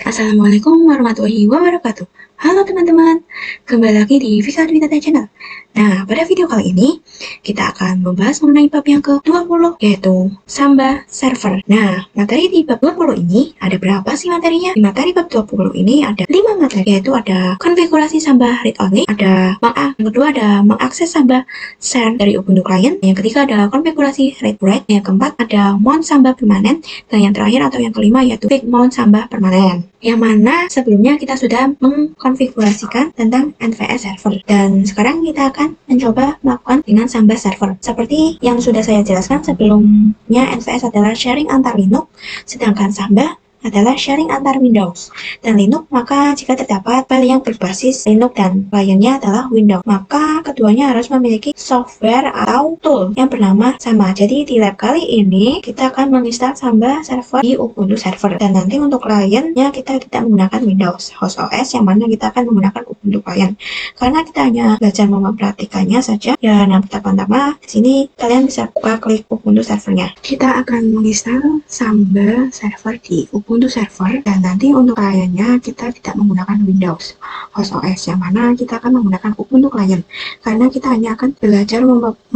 Assalamualaikum warahmatullahi wabarakatuh. Halo teman-teman, kembali lagi di Vika Dwi Tata Channel. Nah, pada video kali ini kita akan membahas mengenai bab yang ke-20, yaitu Samba Server. Nah, materi di bab 20 ini ada berapa sih materinya? Di materi bab 20 ini ada 5 materi, yaitu ada konfigurasi Samba read only, yang kedua ada mengakses Samba share dari Ubuntu client, yang ketiga ada konfigurasi read write, yang keempat ada mount Samba permanen, dan yang terakhir atau yang kelima yaitu fake mount Samba permanen. Yang mana sebelumnya kita sudah mengkonfigurasikan tentang NVS server, dan sekarang kita akan mencoba melakukan dengan Samba server. Seperti yang sudah saya jelaskan sebelumnya, NVS adalah sharing antar Linux, sedangkan Samba adalah sharing antar Windows dan Linux. Maka jika terdapat file yang berbasis Linux dan kliennya adalah Windows, maka keduanya harus memiliki software atau tool yang bernama sama. Jadi di lab kali ini kita akan menginstal Samba server di Ubuntu server, dan nanti untuk kliennya kita tidak menggunakan Windows host OS, yang mana kita akan menggunakan Ubuntu client. Karena kita hanya belajar mempraktikannya saja, ya. Nah, pertama-tama di sini kalian bisa buka klik Ubuntu servernya. Kita akan menginstal Samba server di Ubuntu server, dan nanti untuk kliennya kita tidak menggunakan Windows host OS, yang mana kita akan menggunakan Ubuntu client karena kita hanya akan belajar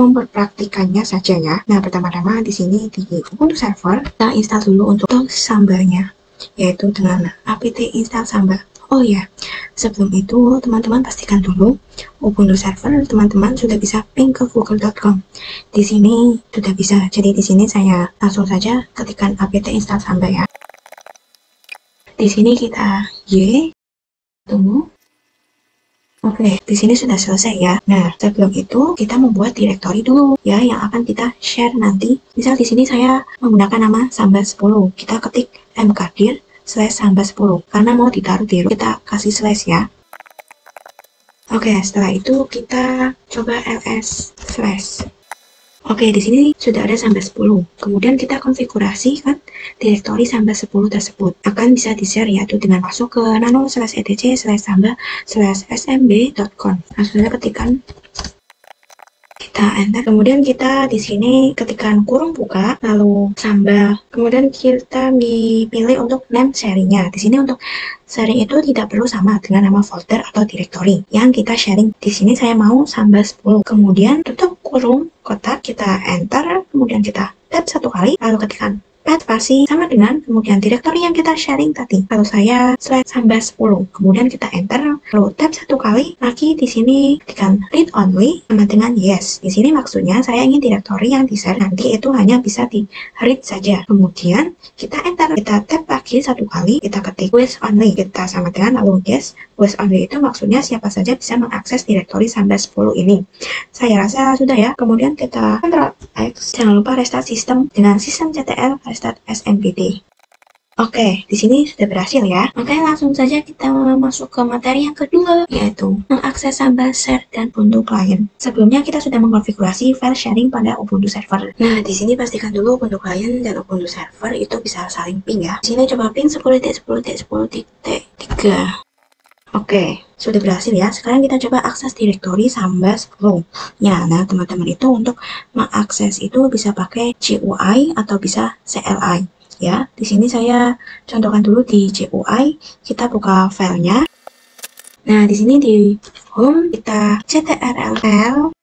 memperpraktikannya saja, ya. Nah, pertama-tama di sini di Ubuntu server kita install dulu untuk Sambanya, yaitu dengan apt install Samba. Oh ya, sebelum itu teman-teman pastikan dulu Ubuntu server teman-teman sudah bisa ping ke google.com. Di sini sudah bisa, jadi di sini saya langsung saja ketikkan apt install Samba, ya. Di sini kita tunggu. Oke, di sini sudah selesai, ya. Nah, sebelum itu kita membuat direktori dulu, ya, yang akan kita share nanti. Misal di sini saya menggunakan nama Samba 10. Kita ketik mkdir/Samba 10 karena mau ditaruh di root, kita kasih slash, ya. Oke, setelah itu kita coba ls/. Oke, di sini sudah ada Samba 10. Kemudian kita konfigurasi kan direktori Samba 10 tersebut. Akan bisa di-share, yaitu dengan masuk ke nano/etc/samba/smb.com. Langsung saja ketikkan, kita enter. Kemudian kita di sini ketikkan kurung buka, lalu Samba. Kemudian kita pilih untuk name sharingnya. Di sini untuk sharing itu tidak perlu sama dengan nama folder atau directory yang kita sharing. Di sini saya mau Samba 10. Kemudian tutup kurung kotak, kita enter, kemudian kita tab satu kali, lalu ketikkan path spasi sama dengan kemudian direktori yang kita sharing tadi. Kalau saya /Samba 10, kemudian kita enter, lalu tab satu kali lagi. Di sini ketikkan read only sama dengan yes. Di sini maksudnya saya ingin direktori yang di share nanti itu hanya bisa di read saja. Kemudian kita enter, kita tab lagi satu kali, kita ketik with only, kita sama dengan lalu yes. With only itu maksudnya siapa saja bisa mengakses direktori Samba 10 ini. Saya rasa sudah, ya. Kemudian kita Ctrl X. Jangan lupa restart sistem dengan systemctl restart smpd. Oke, di sini sudah berhasil, ya. Oke, langsung saja kita masuk ke materi yang kedua, yaitu mengakses Samba share dan Ubuntu client. Sebelumnya kita sudah mengkonfigurasi file sharing pada Ubuntu server. Nah, di sini pastikan dulu Ubuntu client dan Ubuntu server itu bisa saling ping, ya. Di sini coba ping 10.10.10.3. Oke, sudah berhasil, ya. Sekarang kita coba akses direktori Samba 10. Ya, nah teman-teman itu untuk mengakses itu bisa pakai GUI atau bisa CLI. Ya, di sini saya contohkan dulu di GUI. Kita buka filenya. Nah, di sini di home kita ctrl,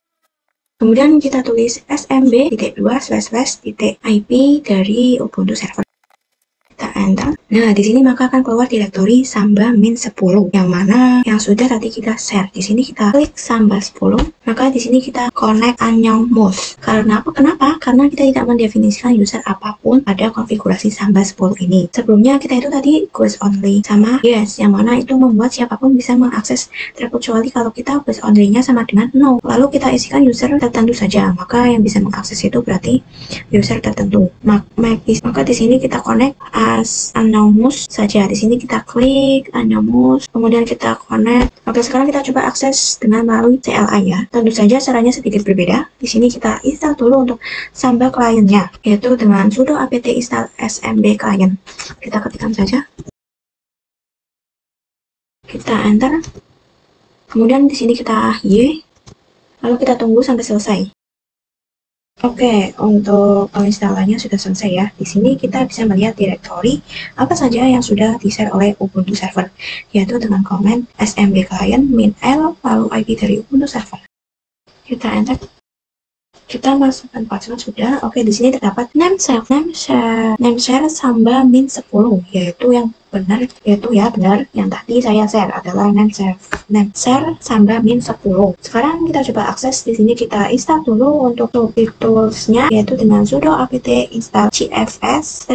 kemudian kita tulis smb.2//ip dari Ubuntu server. Kita enter. Nah, di sini maka akan keluar direktori Samba min 10 yang mana yang sudah tadi kita share. Di sini kita klik Samba 10, maka di sini kita connect anonymous. Karena apa? Kenapa? Karena kita tidak mendefinisikan user apapun pada konfigurasi Samba 10 ini. Sebelumnya kita itu tadi request only sama yes, yang mana itu membuat siapapun bisa mengakses, terkecuali kalau kita request only-nya sama dengan no. Lalu kita isikan user tertentu saja, maka yang bisa mengakses itu berarti user tertentu. Maka di sini kita connect as anonymous saja. Di sini kita klik anonymous, kemudian kita connect. Oke, sekarang kita coba akses dengan melalui CLI, ya. Tentu saja caranya sedikit berbeda. Di sini kita install dulu untuk Samba client-nya, yaitu dengan sudo apt install smb client. Kita ketikkan saja. Kita enter. Kemudian di sini kita lalu kita tunggu sampai selesai. Oke, untuk penginstalannya sudah selesai ya. Di sini kita bisa melihat direktori apa saja yang sudah di-share oleh Ubuntu Server, yaitu dengan komen smb client -l lalu IP dari Ubuntu Server. Kita enter. Kita masukkan password sudah. Oke, di sini terdapat name share Samba min 10, yaitu yang benar, yaitu ya benar yang tadi saya share adalah name share Samba min 10. Sekarang kita coba akses. Di sini kita install dulu untuk toolsnya, yaitu dengan sudo apt install gfs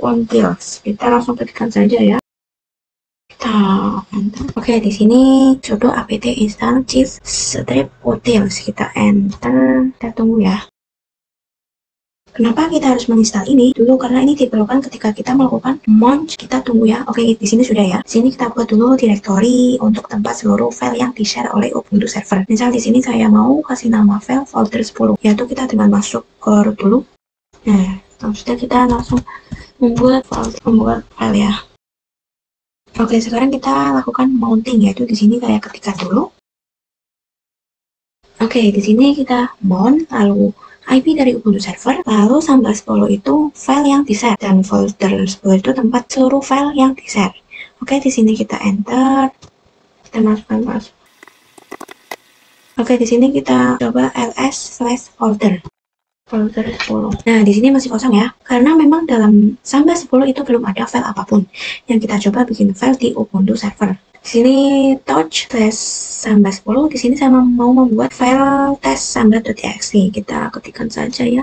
-untils. Kita langsung ketikkan saja ya. Enter. Oke, di sini sudo apt install gfs-utils. Kita enter. Kita tunggu ya. Kenapa kita harus menginstal ini dulu? Karena ini diperlukan ketika kita melakukan launch. Kita tunggu ya. Oke, di sini sudah ya. Di sini kita buat dulu direktori untuk tempat seluruh file yang di-share oleh Ubuntu Server. Misal di sini saya mau kasih nama file folder 10, yaitu kita dengan masuk ke root dulu. Nah, sudah kita langsung membuat file ya. Oke, sekarang kita lakukan mounting, yaitu di sini saya ketikkan dulu. Oke, di sini kita mount, lalu IP dari Ubuntu Server, lalu Samba 10 itu file yang di-share, dan folder 10 itu tempat seluruh file yang di-share. Oke, di sini kita enter, kita masukkan password. Oke, di sini kita coba ls/folder 10. Nah, di sini masih kosong ya, karena memang dalam Samba 10 itu belum ada file apapun. Yang kita coba bikin file di Ubuntu Server. Di sini touch/samba 10. Di sini saya mau membuat file test-samba.txt. Kita ketikkan saja ya.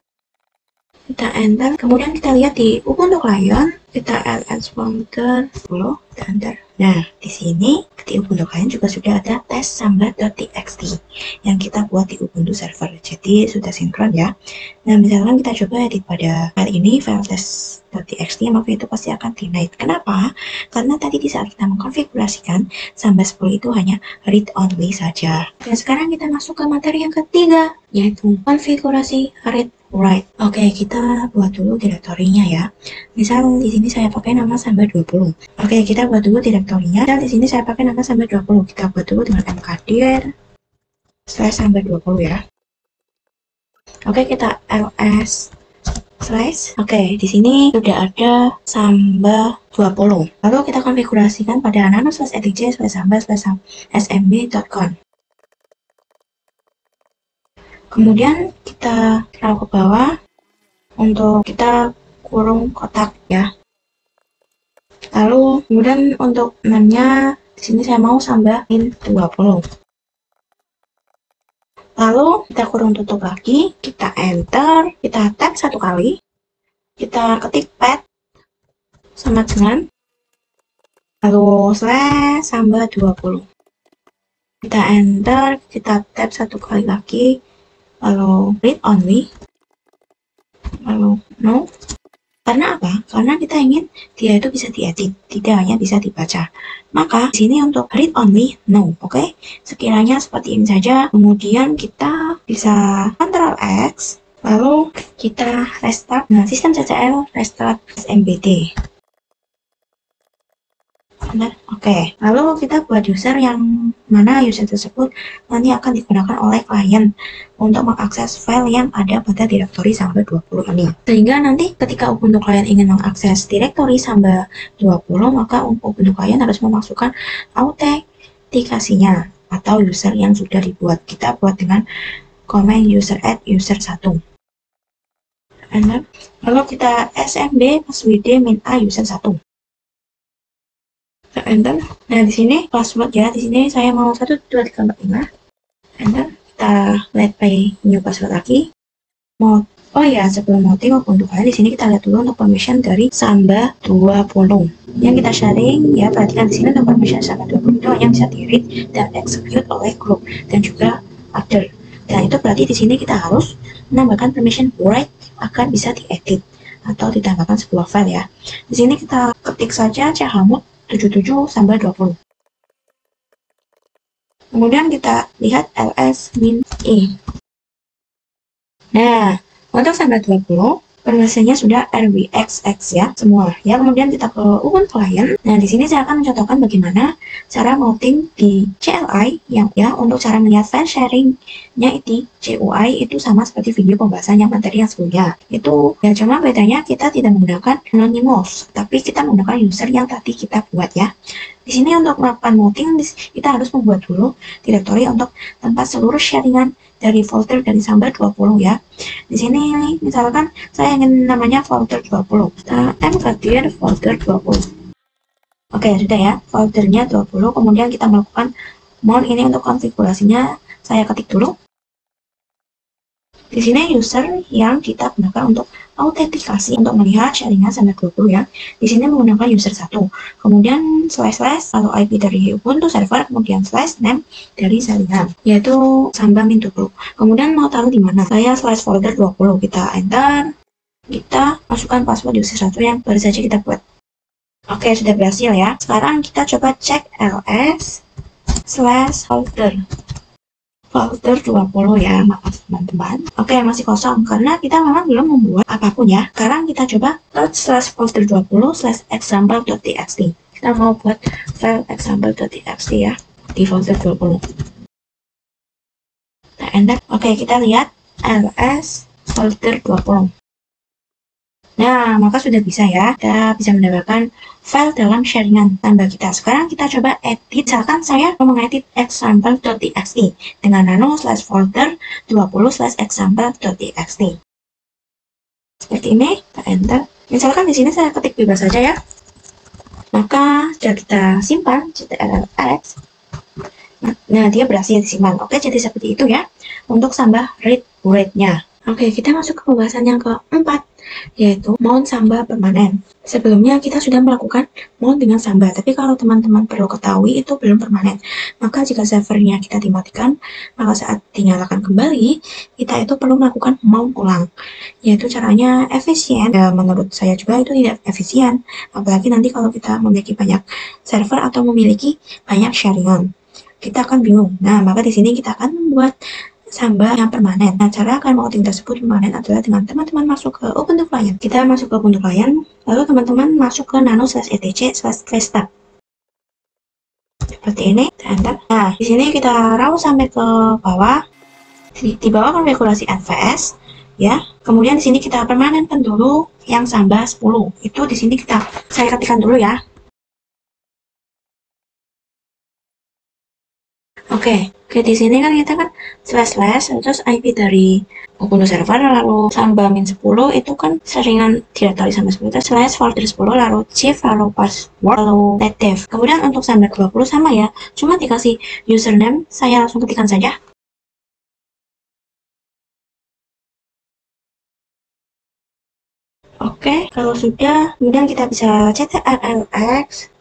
Kita enter. Kemudian kita lihat di Ubuntu Client, kita ls folder 10, kita enter. Nah, di sini di Ubuntu Client juga sudah ada test-samba.txt yang kita buat di Ubuntu Server. Jadi sudah sinkron ya. Nah, misalkan kita coba edit pada file ini, file test.txt, maka itu pasti akan denied. Kenapa? Karena tadi di saat kita mengkonfigurasikan Samba 10 itu hanya read only saja. Dan sekarang kita masuk ke materi yang ketiga, yaitu konfigurasi read write. Oke, kita buat dulu direktorinya ya. Misal di sini saya pakai nama Samba 20. Oke, kita buat dulu direktorinya. Dan di sini saya pakai nama Samba 20. Kita buat dulu dengan mkdir/Samba 20 ya. Oke, kita ls / Oke, di sini sudah ada Samba 20. Lalu kita konfigurasikan pada nano/etj/samba/smb.con. Kemudian kita taruh ke bawah untuk kita kurung kotak ya. Lalu kemudian untuk namanya di sini saya mau Samba min 20. Lalu kita kurung tutup lagi, kita enter, kita tab satu kali, kita ketik pad sama dengan lalu /samba 20. Kita enter, kita tab satu kali lagi, lalu read only, lalu no. Karena apa? Karena kita ingin dia itu bisa diedit, tidak hanya bisa dibaca. Maka di sini untuk read only no, oke? Sekiranya seperti ini saja. Kemudian kita bisa Ctrl X, lalu kita restart dengan sistem CCL restart SMBD. Benar? Oke. Lalu kita buat user yang mana user tersebut nanti akan digunakan oleh klien untuk mengakses file yang ada pada direktori Samba 20 ini. Sehingga nanti ketika Ubuntu klien ingin mengakses direktori Samba 20, maka Ubuntu klien harus memasukkan autentikasinya atau user yang sudah dibuat. Kita buat dengan komen user add user 1. Lalu kita smb password min a user 1. Enter. Nah, di sini password ya. Di sini saya mau 1 2 3 4 5. Enter. Kita let by new password lagi. Oh ya, sebelum mau tengok untuk kalian di sini kita lihat dulu untuk permission dari Samba 20. Yang kita sharing ya, perhatikan di sini untuk permission Samba 20 itu hanya bisa di-read dan execute oleh group dan juga other. Dan itu berarti di sini kita harus menambahkan permission write agar bisa diedit atau ditambahkan sebuah file ya. Di sini kita ketik saja chmod 77 Samba 20. Kemudian kita lihat ls min e. Nah, untuk Samba 20 permissionnya sudah RWXX ya semua ya. Kemudian kita ke Ubuntu Client. Nah, di sini saya akan mencontohkan bagaimana cara mounting di CLI yang ya untuk cara melihat file sharingnya di GUI itu sama seperti video pembahasan yang materi yang sebelumnya. Itu ya, cuma bedanya kita tidak menggunakan anonymous, tapi kita menggunakan user yang tadi kita buat ya. Di sini untuk melakukan mounting kita harus membuat dulu directory untuk tempat seluruh sharingan dari folder dari Samba 20 ya. Di sini misalkan saya ingin namanya folder 20. Kita mkdir folder 20. Oke, sudah ya, foldernya 20. Kemudian kita melakukan mount ini untuk konfigurasinya. Saya ketik dulu. Di sini user yang kita gunakan untuk autentikasi untuk melihat sharingan Samba 20 ya. Di sini menggunakan user 1. Kemudian slash atau IP dari Ubuntu server, kemudian slash name dari sharingan yaitu Samba min 20. Kemudian mau taruh di mana? Saya slash folder 20. Kita enter. Kita masukkan password user 1 yang baru saja kita buat. Oke, sudah berhasil ya. Sekarang kita coba cek ls slash folder 20 ya, maaf teman-teman. Oke, masih kosong karena kita memang belum membuat apapun ya. Sekarang kita coba slash folder 20 slash example.txt. Kita mau buat file example.txt ya di folder 20. Nah, enter. Oke, kita lihat ls folder 20. Nah, maka sudah bisa ya, kita bisa mendapatkan file dalam sharingan Samba kita. Sekarang kita coba edit, misalkan saya mau mengedit example.txt dengan nano slash folder 20 slash example.txt. Seperti ini, kita enter. Misalkan di sini saya ketik bebas saja ya. Maka sudah kita simpan, ctrl-x. Nah, dia berhasil disimpan. Oke, jadi seperti itu ya, untuk Samba read rate-nya. Oke, kita masuk ke pembahasan yang keempat, yaitu mount Samba permanen. Sebelumnya kita sudah melakukan mount dengan Samba, tapi kalau teman-teman perlu ketahui itu belum permanen. Maka jika servernya kita dimatikan, maka saat dinyalakan kembali, kita itu perlu melakukan mount ulang. Yaitu caranya efisien, ya, menurut saya juga itu tidak efisien. Apalagi nanti kalau kita memiliki banyak server atau memiliki banyak sharingan, kita akan bingung. Nah, maka di sini kita akan membuat Samba yang permanen. Nah, cara akan mounting tersebut permanen adalah dengan teman-teman masuk ke Ubuntu Client. Kita masuk ke Ubuntu Client, lalu teman-teman masuk ke nano slash etc slash desktop. Seperti ini, enter. Nah, di sini kita raw sampai ke bawah. Di bawah konfigurasi NVS, ya. Kemudian di sini kita permanenkan dulu yang Samba 10. Itu di sini saya ketikkan dulu ya. Oke, di sini kan kita kan slash terus IP dari Ubuntu server lalu Samba min 10 itu kan seringan directory Samba 10 itu slash folder 10 lalu chief lalu password lalu net dev. Kemudian untuk Samba 20 sama ya, cuma dikasih username, saya langsung ketikkan saja. Oke, kalau sudah, kemudian kita bisa ctrl-x.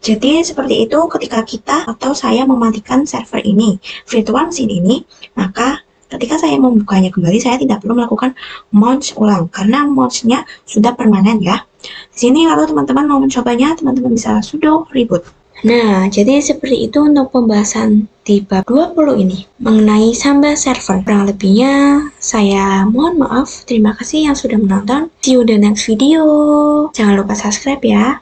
Jadi seperti itu ketika kita atau saya mematikan server ini, virtual machine ini, maka ketika saya membukanya kembali, saya tidak perlu melakukan mount ulang karena mount-nya sudah permanen ya. Di sini lalu teman-teman mau mencobanya, teman-teman bisa sudo reboot. Nah, jadi seperti itu untuk pembahasan di bab 20 ini mengenai Samba server. Kurang lebihnya saya mohon maaf. Terima kasih yang sudah menonton. See you the next video. Jangan lupa subscribe ya.